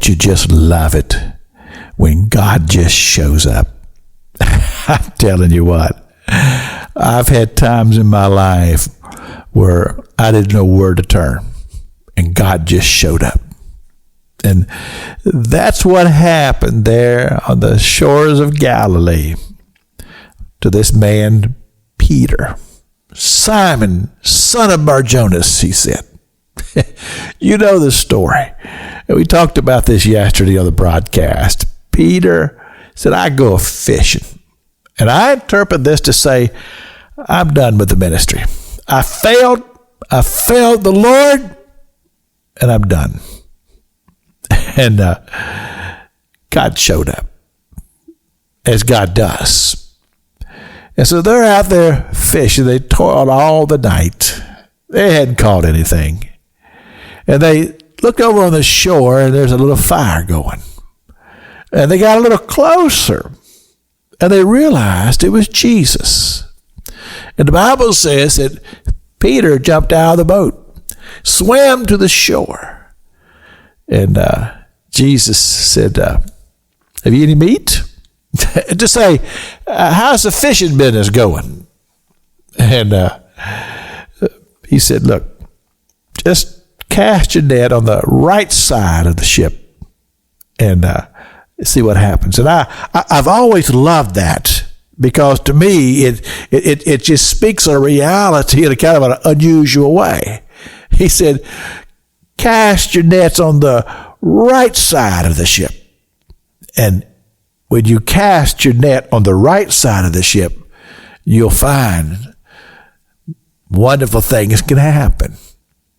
Don't you just love it when God just shows up? I'm telling you what, I've had times in my life where I didn't know where to turn, and God just showed up. And that's what happened there on the shores of Galilee to this man, Peter. Simon, son of Bar-Jonas, he said. You know the story. We talked about this yesterday on the broadcast. Peter said, I go fishing. And I interpret this to say, I'm done with the ministry. I failed the Lord, and I'm done. And God showed up, as God does. And so they're out there fishing. They toiled all the night. They hadn't caught anything. And they looked over on the shore, and there's a little fire going. And they got a little closer, and they realized it was Jesus. And the Bible says that Peter jumped out of the boat, swam to the shore. And Jesus said, have you any meat? To say, how's the fishing business going? And he said, look, just cast your net on the right side of the ship and see what happens. And I've always loved that, because to me it just speaks of reality in a kind of an unusual way. He said, cast your nets on the right side of the ship. And when you cast your net on the right side of the ship, you'll find wonderful things can happen.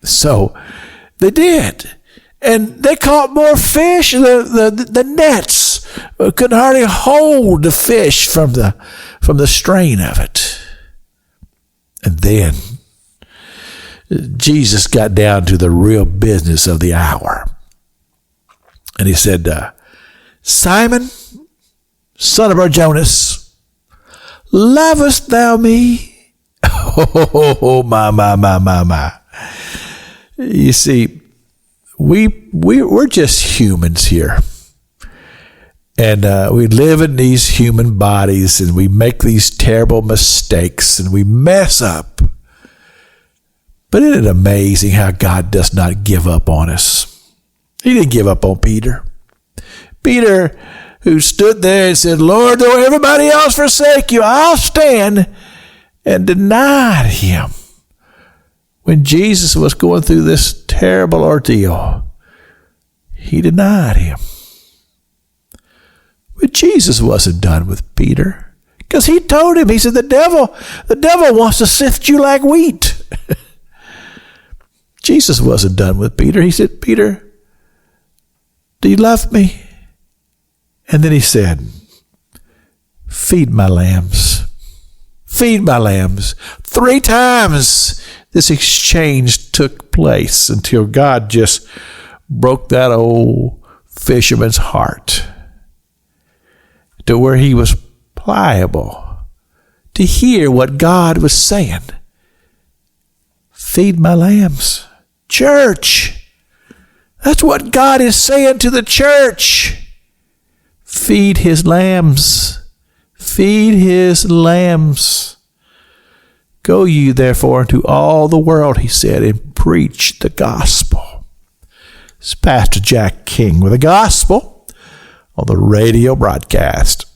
So they did. And they caught more fish. The nets couldn't hardly hold the fish from the strain of it. And then Jesus got down to the real business of the hour. And he said, Simon, son of Bar-Jonas, lovest thou me? Oh, my. You see, we're just humans here. And we live in these human bodies, and we make these terrible mistakes, and we mess up. But isn't it amazing how God does not give up on us? He didn't give up on Peter. Peter, who stood there and said, Lord, though everybody else forsake you, I'll stand, and denied him. When Jesus was going through this terrible ordeal, he denied him. But Jesus wasn't done with Peter, because he told him, he said, the devil wants to sift you like wheat. Jesus wasn't done with Peter. He said, Peter, do you love me? And then he said, feed my lambs. Feed my lambs. 3 times this exchange took place until God just broke that old fisherman's heart to where he was pliable to hear what God was saying. Feed my lambs. Church, that's what God is saying to the church. Feed his lambs. Feed his lambs. Go ye therefore into all the world, he said, and preach the gospel. It's Pastor Jack King with the gospel on the radio broadcast.